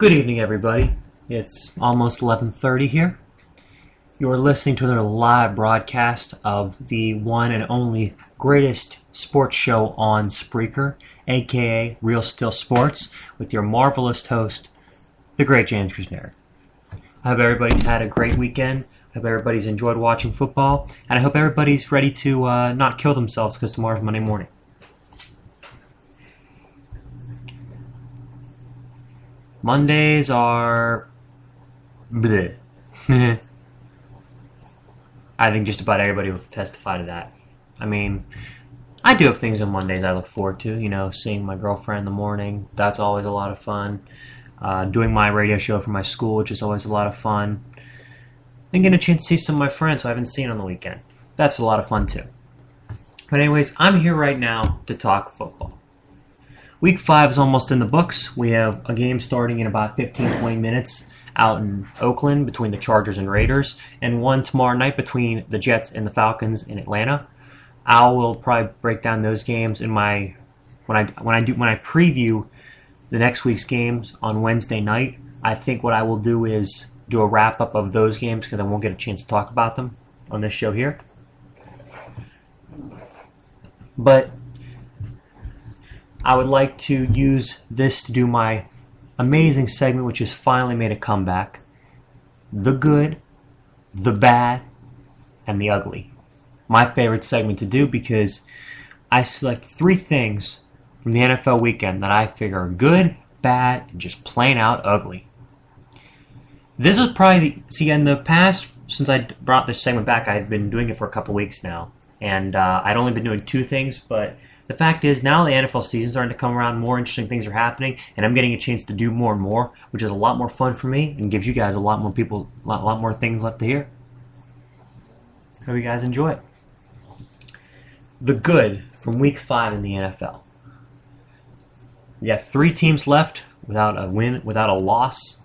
Good evening, everybody. It's almost 11:30 here. You're listening to another live broadcast of the one and only greatest sports show on Spreaker, aka Real Still Sports, with your marvelous host, the great James Kushner. I hope everybody's had a great weekend. I hope everybody's enjoyed watching football, and I hope everybody's ready to not kill themselves because tomorrow's Monday morning. Mondays are bleh. I think just about everybody will testify to that. I mean, I do have things on Mondays I look forward to. You know, seeing my girlfriend in the morning. That's always a lot of fun. Doing my radio show for my school, which is always a lot of fun. And getting a chance to see some of my friends who I haven't seen on the weekend. That's a lot of fun too. But anyways, I'm here right now to talk football. Week 5 is almost in the books. We have a game starting in about 15-20 minutes out in Oakland between the Chargers and Raiders, and one tomorrow night between the Jets and the Falcons in Atlanta. I will probably break down those games in my when I preview the next week's games on Wednesday night. I think what I will do is do a wrap up of those games because I won't get a chance to talk about them on this show here. But I would like to use this to do my amazing segment, which has finally made a comeback. The good, the bad, and the ugly. My favorite segment to do because I select 3 things from the NFL weekend that I figure are good, bad, and just plain out ugly. This is probably in the past, since I brought this segment back, I've been doing it for a couple weeks now. And I'd only been doing 2 things, but the fact is, now the NFL season's starting to come around, more interesting things are happening, and I'm getting a chance to do more and more, which is a lot more fun for me and gives you guys a lot more things left to hear. Hope you guys enjoy it. The good from Week 5 in the NFL. We got 3 teams left without a win, without a loss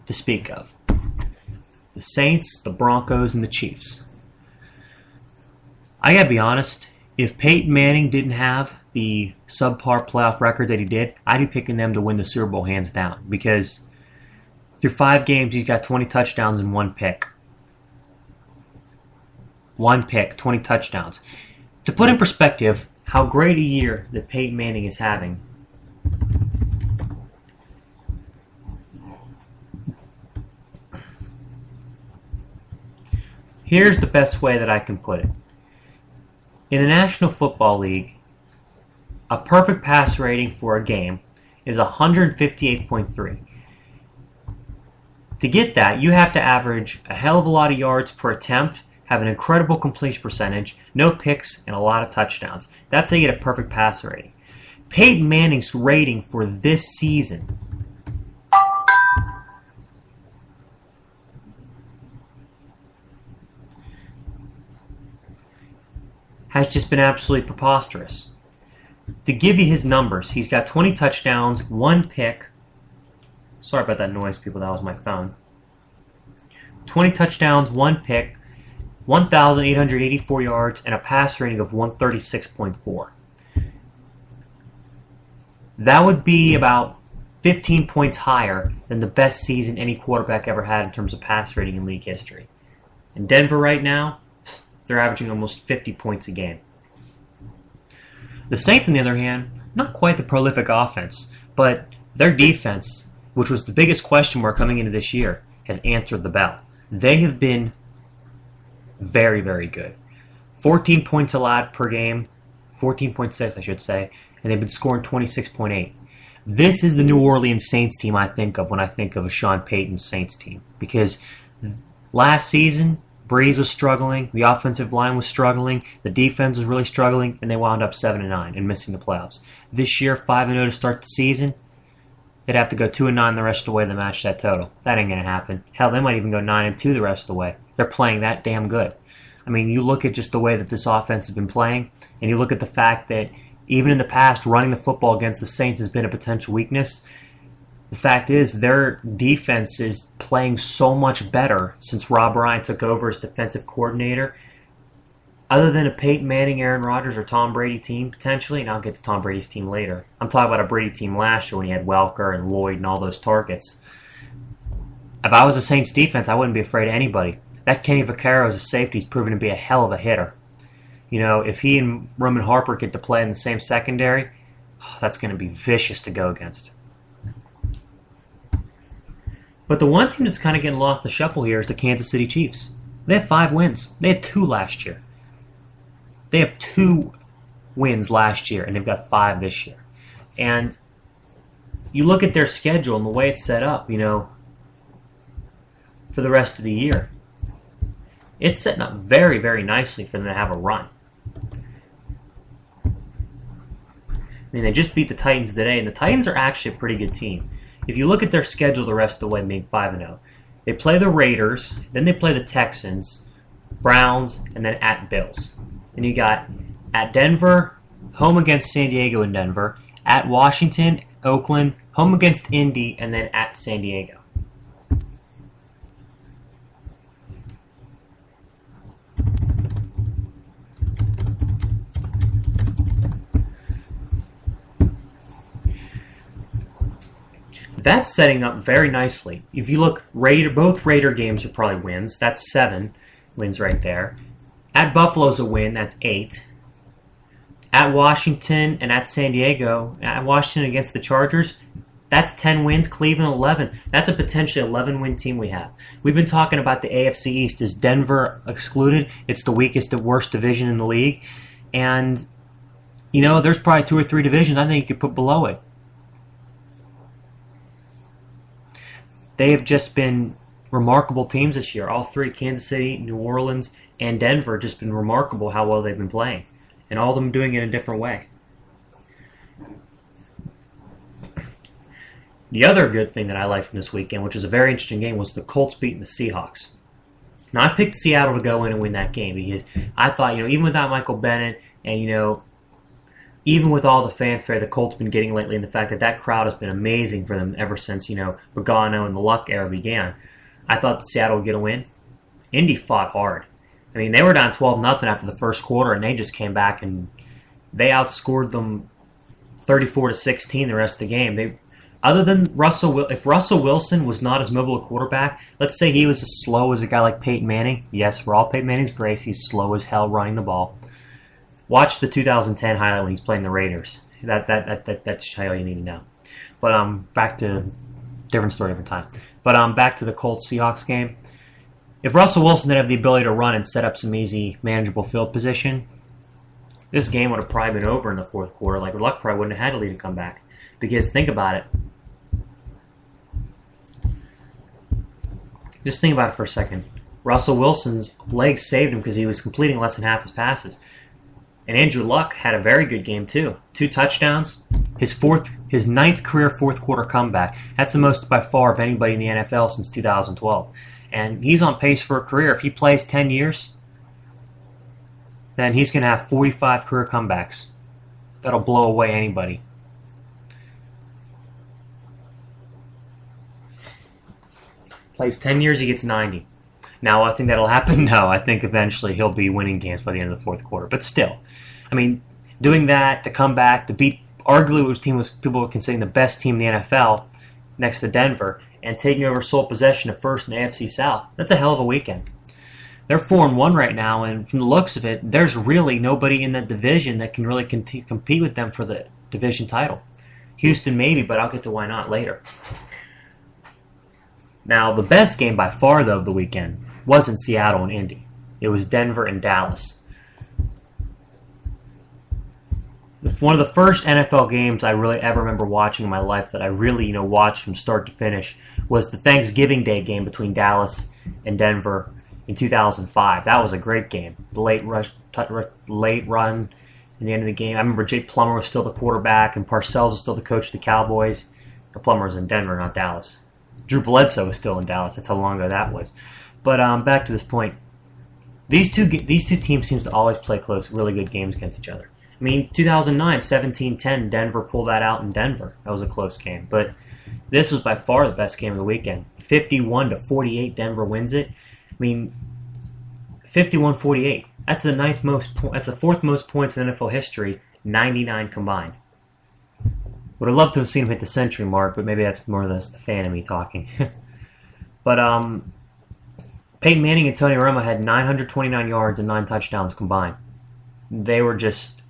to speak of. The Saints, the Broncos, and the Chiefs. I gotta be honest, if Peyton Manning didn't have the subpar playoff record that he did, I'd be picking them to win the Super Bowl hands down. Because through 5 games, he's got 20 touchdowns and 1 pick. 1 pick, 20 touchdowns. To put in perspective how great a year that Peyton Manning is having, here's the best way that I can put it. In the National Football League, a perfect pass rating for a game is 158.3. To get that, you have to average a hell of a lot of yards per attempt, have an incredible completion percentage, no picks, and a lot of touchdowns. That's how you get a perfect pass rating. Peyton Manning's rating for this season has just been absolutely preposterous. To give you his numbers, he's got 20 touchdowns, 1 pick. Sorry about that noise, people. That was my phone. 20 touchdowns, 1 pick, 1,884 yards, and a pass rating of 136.4. That would be about 15 points higher than the best season any quarterback ever had in terms of pass rating in league history. In Denver right now, they're averaging almost 50 points a game. The Saints, on the other hand, not quite the prolific offense, but their defense, which was the biggest question mark coming into this year, has answered the bell. They have been very, very good. 14 points allowed per game, 14.6 I should say, and they've been scoring 26.8. This is the New Orleans Saints team I think of when I think of a Sean Payton Saints team, because last season, Breeze was struggling, the offensive line was struggling, the defense was really struggling, and they wound up 7-9 and missing the playoffs. This year, 5-0 to start the season, they'd have to go 2-9 the rest of the way to match that total. That ain't going to happen. Hell, they might even go 9-2 the rest of the way. They're playing that damn good. I mean, you look at just the way that this offense has been playing, and you look at the fact that even in the past, running the football against the Saints has been a potential weakness. The fact is, their defense is playing so much better since Rob Ryan took over as defensive coordinator. Other than a Peyton Manning, Aaron Rodgers, or Tom Brady team, potentially, and I'll get to Tom Brady's team later. I'm talking about a Brady team last year when he had Welker and Lloyd and all those targets. If I was a Saints defense, I wouldn't be afraid of anybody. That Kenny Vaccaro as a safety is proven to be a hell of a hitter. You know, if he and Roman Harper get to play in the same secondary, that's going to be vicious to go against. But the one team that's kind of getting lost in the shuffle here is the Kansas City Chiefs. They have 5 wins. They had 2 last year. They have 2 wins last year, and they've got 5 this year. And you look at their schedule and the way it's set up, you know, for the rest of the year. It's setting up very, very nicely for them to have a run. I mean, they just beat the Titans today, and the Titans are actually a pretty good team. If you look at their schedule the rest of the way, being 5-0, they play the Raiders, then they play the Texans, Browns, and then at Bills. And you got at Denver, home against San Diego and Denver, at Washington, Oakland, home against Indy, and then at San Diego. That's setting up very nicely. If you look, both Raider games are probably wins. That's 7 wins right there. At Buffalo's a win. That's 8. At Washington and at San Diego, at Washington against the Chargers, that's 10 wins. Cleveland 11. That's a potentially 11-win team we have. We've been talking about the AFC East. Is Denver excluded? It's the weakest and worst division in the league. And, you know, there's probably 2 or 3 divisions I think you could put below it. They have just been remarkable teams this year. All 3, Kansas City, New Orleans, and Denver, just been remarkable how well they've been playing. And all of them doing it in a different way. The other good thing that I liked from this weekend, which was a very interesting game, was the Colts beating the Seahawks. Now, I picked Seattle to go in and win that game because I thought, you know, even without Michael Bennett and, you know, even with all the fanfare the Colts been getting lately and the fact that that crowd has been amazing for them ever since, you know, Pagano and the Luck era began, I thought that Seattle would get a win. Indy fought hard. I mean, they were down 12-0 after the first quarter, and they just came back and they outscored them 34-16 the rest of the game. Other than if Russell Wilson was not as mobile a quarterback, let's say he was as slow as a guy like Peyton Manning. Yes, we're all Peyton Manning's grace. He's slow as hell running the ball. Watch the 2010 highlight when he's playing the Raiders. That's how you need to know. But back to different story, different time. But back to the Colts Seahawks game. If Russell Wilson didn't have the ability to run and set up some easy, manageable field position, this game would have probably been over in the fourth quarter. Like Luck probably wouldn't have had a lead to come back. Because think about it. Just think about it for a second. Russell Wilson's legs saved him because he was completing less than half his passes. And Andrew Luck had a very good game too. 2 touchdowns. His 9th career fourth quarter comeback. That's the most by far of anybody in the NFL since 2012. And he's on pace for a career. If he plays 10 years, then he's going to have 45 career comebacks. That'll blow away anybody. Plays 10 years, he gets 90. Now, I think that'll happen? No, I think eventually he'll be winning games by the end of the fourth quarter. But still, I mean, doing that, to come back, to beat arguably which team was people were considering the best team in the NFL next to Denver, and taking over sole possession of first in the AFC South, that's a hell of a weekend. They're 4-1 right now, and from the looks of it, there's really nobody in that division that can really compete with them for the division title. Houston maybe, but I'll get to why not later. Now, the best game by far, though, of the weekend wasn't Seattle and Indy. It was Denver and Dallas. One of the first NFL games I really ever remember watching in my life that I really, watched from start to finish was the Thanksgiving Day game between Dallas and Denver in 2005. That was a great game. The late run in the end of the game. I remember Jay Plummer was still the quarterback and Parcells was still the coach of the Cowboys. The Plummer was in Denver, not Dallas. Drew Bledsoe was still in Dallas. That's how long ago that was. But back to this point. These two teams seems to always play close, really good games against each other. I mean, 2009, 17-10, Denver pulled that out in Denver. That was a close game. But this was by far the best game of the weekend. 51-48, Denver wins it. I mean, 51-48. That's the ninth most. That's the fourth most points in NFL history. 99 combined. Would have loved to have seen him hit the century mark, but maybe that's more the fan of me talking. But Peyton Manning and Tony Romo had 929 yards and 9 touchdowns combined. They were just...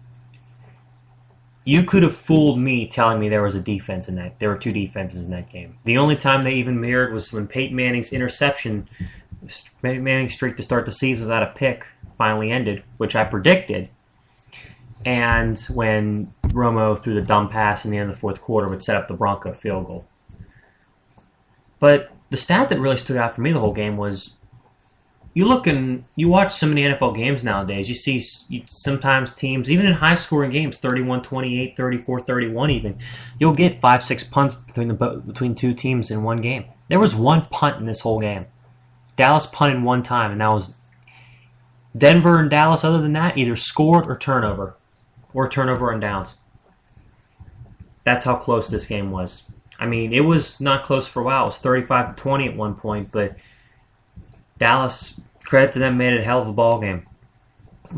You could have fooled me telling me there was a defense in that. There were 2 defenses in that game. The only time they even mirrored was when Peyton Manning's Manning's streak to start the season without a pick finally ended, which I predicted. And when Romo threw the dumb pass in the end of the fourth quarter would set up the Bronco field goal. But the stat that really stood out for me the whole game was you watch so many NFL games nowadays, you see sometimes teams, even in high-scoring games, 31-28, 34-31 even, you'll get 5-6 punts between 2 teams in one game. There was 1 punt in this whole game. Dallas punted 1 time, and that was Denver and Dallas, other than that, either scored or turnover on downs. That's how close this game was. I mean, it was not close for a while. It was 35-20 at one point, but Dallas, credit to them, made it a hell of a ball game.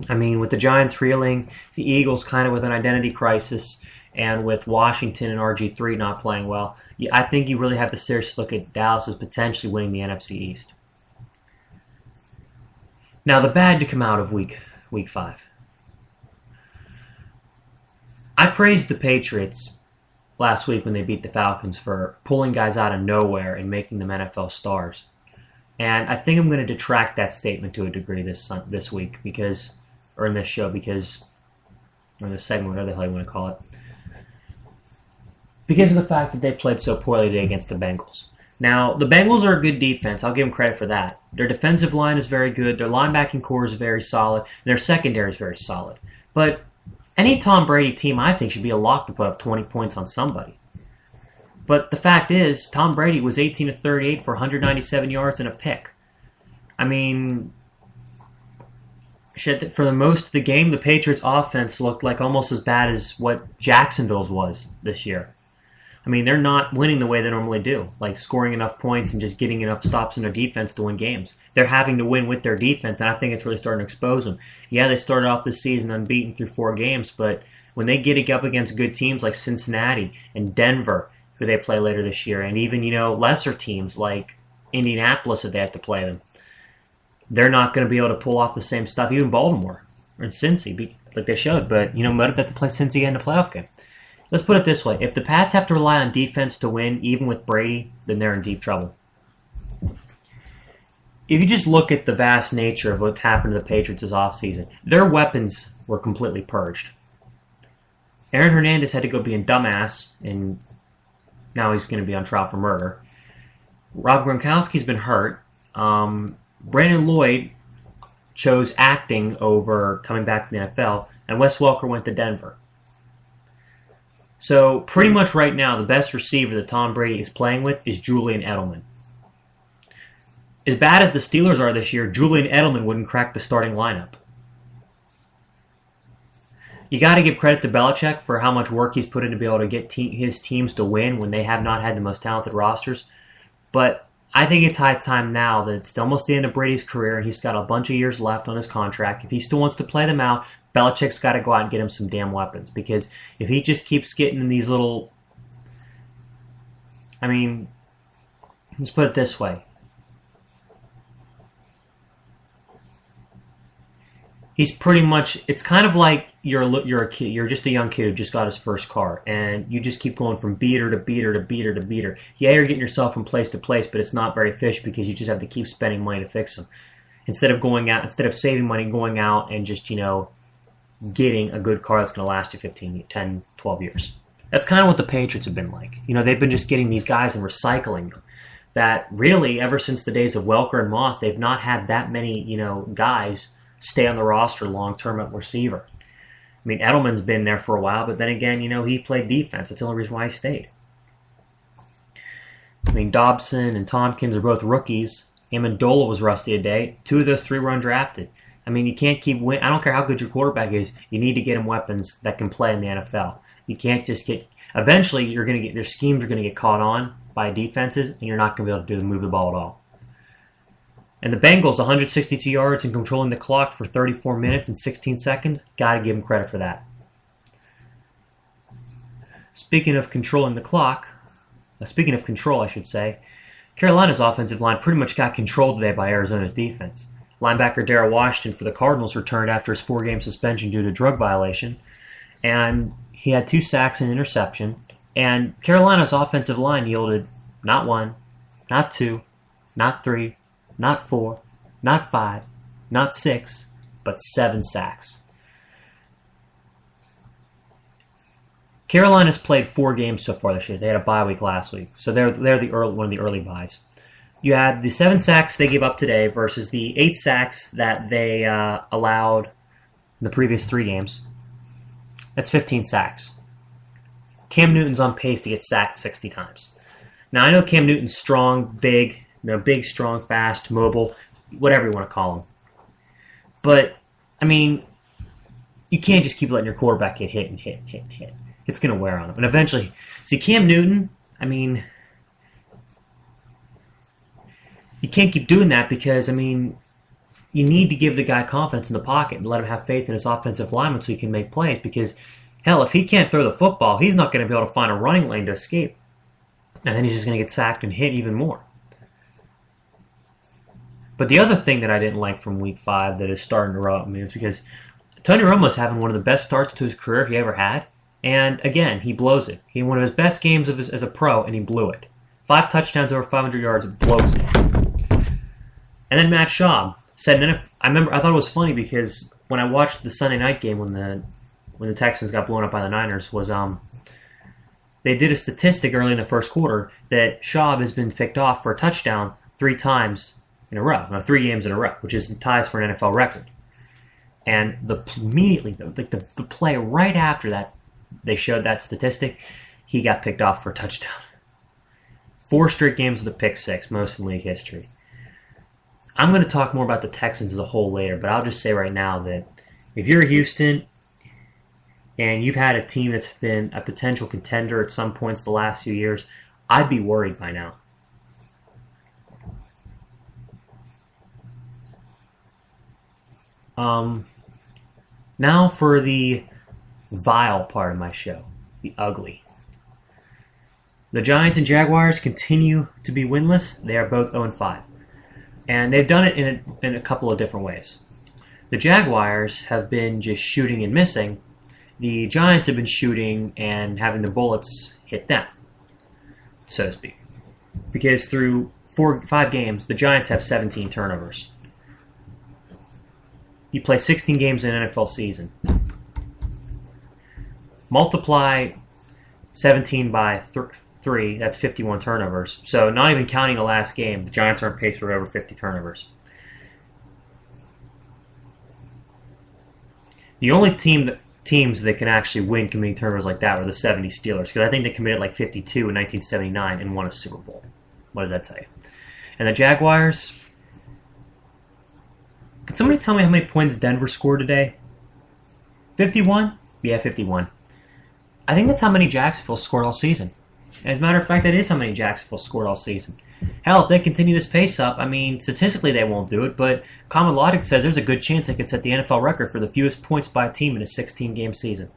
I mean, with the Giants reeling, the Eagles kind of with an identity crisis, and with Washington and RG3 not playing well, I think you really have to seriously look at Dallas as potentially winning the NFC East. Now, the bad to come out of week 5. I praised the Patriots last week when they beat the Falcons for pulling guys out of nowhere and making them NFL stars. And I think I'm going to detract that statement to a degree this week or in this show or this segment, whatever the hell you want to call it. Because of the fact that they played so poorly today against the Bengals. Now, the Bengals are a good defense. I'll give them credit for that. Their defensive line is very good. Their linebacking core is very solid. And their secondary is very solid. But any Tom Brady team, I think, should be a lock to put up 20 points on somebody. But the fact is, Tom Brady was 18 of 38 for 197 yards and a pick. I mean, for the most of the game, the Patriots' offense looked like almost as bad as what Jacksonville's was this year. I mean, they're not winning the way they normally do, like scoring enough points and just getting enough stops in their defense to win games. They're having to win with their defense, and I think it's really starting to expose them. Yeah, they started off this season unbeaten through 4 games, but when they get up against good teams like Cincinnati and Denver, who they play later this year, and even, lesser teams like Indianapolis that they have to play them, they're not going to be able to pull off the same stuff. Even Baltimore or Cincy, like they showed, but, might have to play Cincy in the playoff game. Let's put it this way. If the Pats have to rely on defense to win, even with Brady, then they're in deep trouble. If you just look at the vast nature of what happened to the Patriots this offseason, their weapons were completely purged. Aaron Hernandez had to go be a dumbass, and now he's going to be on trial for murder. Rob Gronkowski's been hurt. Brandon Lloyd chose acting over coming back to the NFL, and Wes Welker went to Denver. So pretty much right now, the best receiver that Tom Brady is playing with is Julian Edelman. As bad as the Steelers are this year, Julian Edelman wouldn't crack the starting lineup. You got to give credit to Belichick for how much work he's put in to be able to get his teams to win when they have not had the most talented rosters. But I think it's high time now that it's almost the end of Brady's career and he's got a bunch of years left on his contract. If he still wants to play them out, Belichick's got to go out and get him some damn weapons. Because if he just keeps getting in these little... I mean, let's put it this way. He's pretty much... It's kind of like you're a kid. You're just a young kid who just got his first car. And you just keep going from beater to beater to beater to beater. Yeah, you're getting yourself from place to place, but it's not very efficient because you just have to keep spending money to fix them. Instead of saving money, going out and just, getting a good car that's going to last you 15, 10, 12 years. That's kind of what the Patriots have been like. They've been just getting these guys and recycling them. That really, ever since the days of Welker and Moss, they've not had that many, guys stay on the roster long-term at receiver. I mean, Edelman's been there for a while, but then again, he played defense. That's the only reason why he stayed. I mean, Dobson and Tompkins are both rookies. Amendola was rusty today. 2 of those 3 were undrafted. I mean, you can't keep winning. I don't care how good your quarterback is. You need to get him weapons that can play in the NFL. You can't just get... Eventually, you're going to get... Their schemes are going to get caught on by defenses, and you're not going to be able to move the ball at all. And the Bengals, 162 yards and controlling the clock for 34 minutes and 16 seconds. Got to give them credit for that. Speaking of controlling the clock, speaking of control, I should say, Carolina's offensive line pretty much got controlled today by Arizona's defense. Linebacker Darrell Washington for the Cardinals returned after his 4-game suspension due to drug violation, and he had 2 sacks and interception. And Carolina's offensive line yielded not 1, not 2, not 3, not 4, not 5, not 6, but 7 sacks. Carolina's played 4 games so far this year. They had a bye week last week, so they're one of the early byes. You had the 7 sacks they gave up today versus the 8 sacks that they allowed in the previous 3 games. That's 15 sacks. Cam Newton's on pace to get sacked 60 times. Now, I know Cam Newton's strong, big, strong, fast, mobile, whatever you want to call him. But, I mean, you can't just keep letting your quarterback get hit and hit and hit and hit. It's going to wear on him. And eventually, see, Cam Newton, I mean, you can't keep doing that because, I mean, you need to give the guy confidence in the pocket and let him have faith in his offensive lineman so he can make plays because, hell, if he can't throw the football, he's not going to be able to find a running lane to escape. And then he's just going to get sacked and hit even more. But the other thing that I didn't like from Week 5 that is starting to rub me is because Tony Romo's having one of the best starts to his career he ever had. And again, he blows it. He had one of his best games as a pro, and he blew it. 5 touchdowns over 500 yards, blows it. And then Matt Schaub said, I thought it was funny because when I watched the Sunday night game when the Texans got blown up by the Niners, they did a statistic early in the first quarter that Schaub has been picked off for a touchdown 3 times in a row, 3 games in a row, which is ties for an NFL record. And immediately, the play right after that, they showed that statistic, he got picked off for a touchdown. 4 straight games with a pick 6, most in league history. I'm going to talk more about the Texans as a whole later, but I'll just say right now that if you're Houston and you've had a team that's been a potential contender at some points the last few years, I'd be worried by now. Now for the vile part of my show, the ugly. The Giants and Jaguars continue to be winless. They are both 0-5. And they've done it in a couple of different ways. The Jaguars have been just shooting and missing. The Giants have been shooting and having the bullets hit them, so to speak. Because through 5 games, the Giants have 17 turnovers. You play 16 games in an NFL season. Multiply 17 by 3, that's 51 turnovers. So not even counting the last game, the Giants are on pace for over 50 turnovers. The only teams that can actually win committing turnovers like that were the 70 Steelers, because I think they committed like 52 in 1979 and won a Super Bowl. What does that tell you? And the Jaguars, can somebody tell me how many points Denver scored today? 51? Yeah, 51. I think that's how many Jacksonville scored all season. As a matter of fact, that is how many Jacksonville scored all season. Hell, if they continue this pace up, I mean, statistically they won't do it, but common logic says there's a good chance they could set the NFL record for the fewest points by a team in a 16-game season.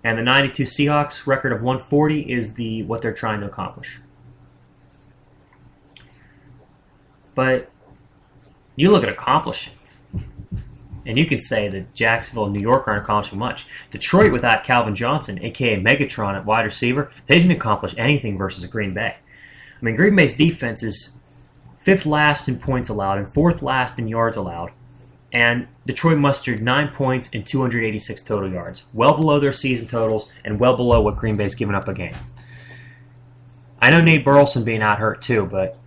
And the 92 Seahawks record of 140 is what they're trying to accomplish. But you look at accomplishing, and you could say that Jacksonville and New York aren't accomplishing much. Detroit without Calvin Johnson, a.k.a. Megatron at wide receiver, they didn't accomplish anything versus Green Bay. I mean, Green Bay's defense is 5th last in points allowed and 4th last in yards allowed. And Detroit mustered 9 points and 286 total yards, well below their season totals and well below what Green Bay's given up a game. I know Nate Burleson being out hurt too, but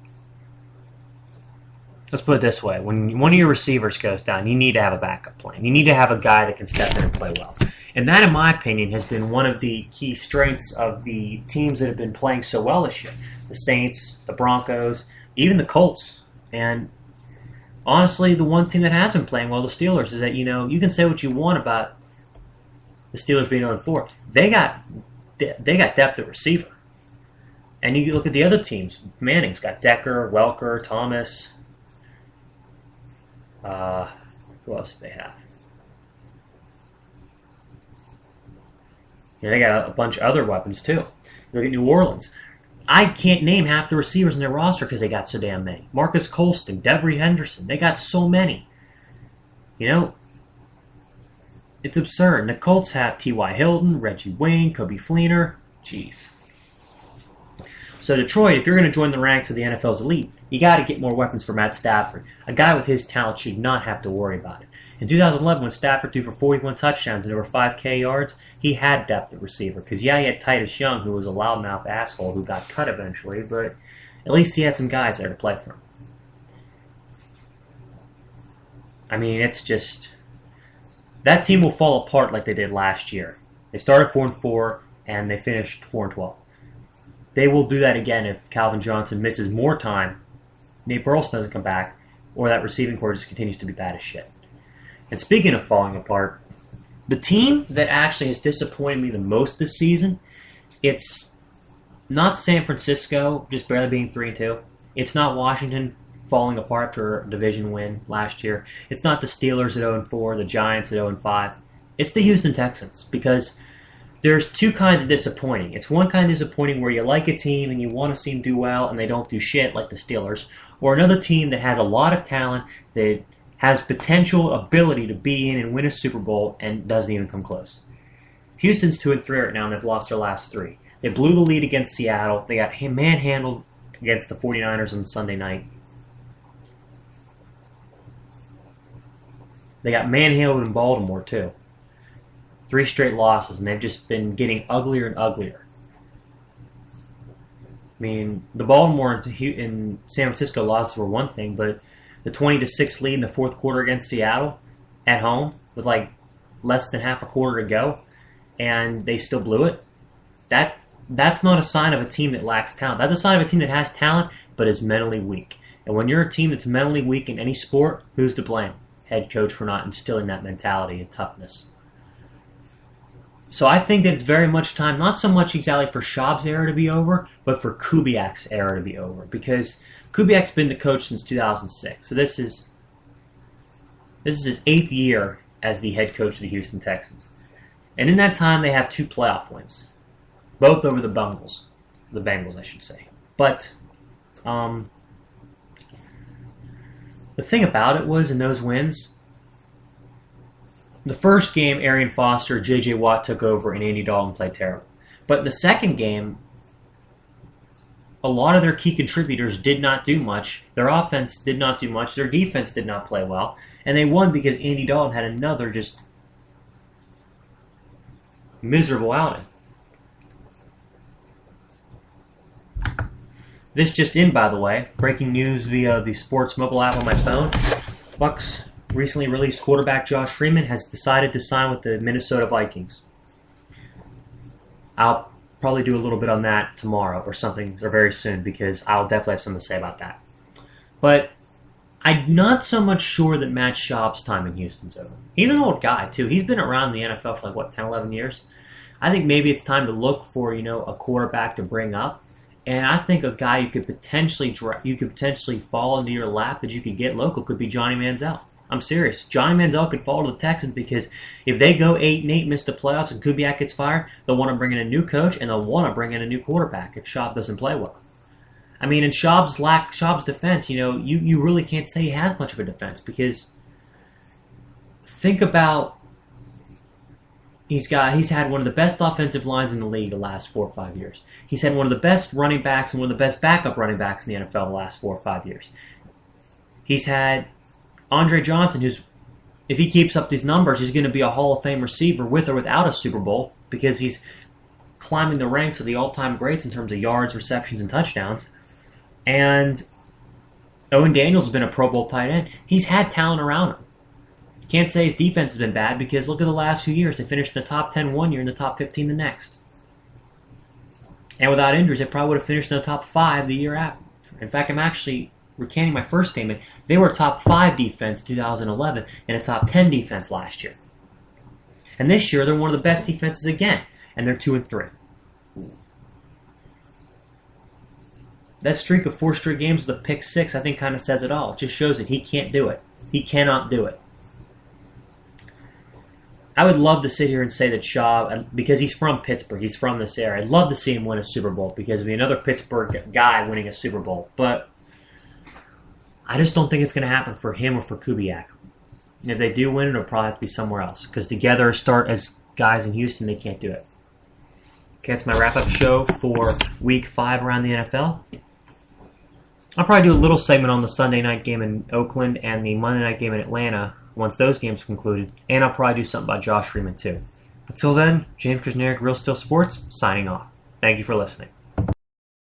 let's put it this way. When one of your receivers goes down, you need to have a backup plan. You need to have a guy that can step in and play well. And that, in my opinion, has been one of the key strengths of the teams that have been playing so well this year. The Saints, the Broncos, even the Colts. And honestly, the one team that has been playing well, the Steelers, is that, you can say what you want about the Steelers being 0-4. They got depth at receiver. And you look at the other teams. Manning's got Decker, Welker, Thomas. Uh, who else do they have? They got a bunch of other weapons, too. Look at New Orleans. I can't name half the receivers in their roster because they got so damn many. Marcus Colston, Devery Henderson. They got so many. It's absurd. And the Colts have T.Y. Hilton, Reggie Wayne, Kobe Fleener. Jeez. So Detroit, if you're going to join the ranks of the NFL's elite, you got to get more weapons for Matt Stafford. A guy with his talent should not have to worry about it. In 2011, when Stafford threw for 41 touchdowns and over 5K yards, he had depth at receiver. Because, he had Titus Young, who was a loudmouth asshole who got cut eventually, but at least he had some guys there to play for him. I mean, it's just... That team will fall apart like they did last year. They started 4-4, and they finished 4-12. They will do that again if Calvin Johnson misses more time, Nate Burleson doesn't come back, or that receiving core just continues to be bad as shit. And speaking of falling apart, the team that actually has disappointed me the most this season, it's not San Francisco just barely being 3-2. It's not Washington falling apart after a division win last year. It's not the Steelers at 0-4, the Giants at 0-5. It's the Houston Texans, because there's two kinds of disappointing. It's one kind of disappointing where you like a team and you want to see them do well and they don't do shit like the Steelers, or another team that has a lot of talent, that has potential ability to be in and win a Super Bowl and doesn't even come close. Houston's 2-3 right now and they've lost their last 3. They blew the lead against Seattle. They got manhandled against the 49ers on Sunday night. They got manhandled in Baltimore too. 3 straight losses, and they've just been getting uglier and uglier. I mean, the Baltimore and San Francisco losses were one thing, but the 20-6 lead in the fourth quarter against Seattle at home with like less than half a quarter to go, and they still blew it. That's not a sign of a team that lacks talent. That's a sign of a team that has talent but is mentally weak. And when you're a team that's mentally weak in any sport, who's to blame? Head coach for not instilling that mentality and toughness. So I think that it's very much time, not so much exactly for Schaub's era to be over, but for Kubiak's era to be over. Because Kubiak's been the coach since 2006. So this is his 8th year as the head coach of the Houston Texans. And in that time, they have 2 playoff wins. Both over the Bengals. The Bengals, I should say. But the thing about it was, in those wins, the first game, Arian Foster, J.J. Watt took over, and Andy Dalton played terrible. But in the second game, a lot of their key contributors did not do much. Their offense did not do much. Their defense did not play well. And they won because Andy Dalton had another just miserable outing. This just in, by the way. Breaking news via the Sports mobile app on my phone. Bucks recently released quarterback Josh Freeman has decided to sign with the Minnesota Vikings. I'll probably do a little bit on that tomorrow or something, or very soon, because I'll definitely have something to say about that. But I'm not so much sure that Matt Schaub's time in Houston's over. He's an old guy, too. He's been around the NFL for 10, 11 years. I think maybe it's time to look for, a quarterback to bring up. And I think a guy you could potentially fall into your lap that you could get local could be Johnny Manziel. I'm serious. Johnny Manziel could fall to the Texans because if they go 8-8, miss the playoffs, and Kubiak gets fired, they'll want to bring in a new coach and they'll want to bring in a new quarterback if Schaub doesn't play well. I mean, in Schaub's defense, you really can't say he has much of a defense because think about he's had one of the best offensive lines in the league the last 4 or 5 years. He's had one of the best running backs and one of the best backup running backs in the NFL the last 4 or 5 years. He's had Andre Johnson, who's, if he keeps up these numbers, he's going to be a Hall of Fame receiver with or without a Super Bowl because he's climbing the ranks of the all-time greats in terms of yards, receptions, and touchdowns. And Owen Daniels has been a Pro Bowl tight end. He's had talent around him. Can't say his defense has been bad because look at the last few years. They finished in the top 10 one year and the top 15 the next. And without injuries, they probably would have finished in the top 5 the year after. In fact, I'm actually recanting my first statement. They were a top 5 defense in 2011 and a top 10 defense last year. And this year, they're one of the best defenses again, and they're 2-3. That streak of 4 straight games with a pick 6, I think, kind of says it all. It just shows that he can't do it. He cannot do it. I would love to sit here and say that Shaw, because he's from Pittsburgh, he's from this area, I'd love to see him win a Super Bowl because it'd be another Pittsburgh guy winning a Super Bowl. But I just don't think it's going to happen for him or for Kubiak. If they do win, it'll probably have to be somewhere else because together start as guys in Houston, they can't do it. Okay, that's my wrap-up show for Week 5 around the NFL. I'll probably do a little segment on the Sunday night game in Oakland and the Monday night game in Atlanta once those games concluded, and I'll probably do something about Josh Freeman too. Until then, James Krasnerick, Real Steel Sports, signing off. Thank you for listening.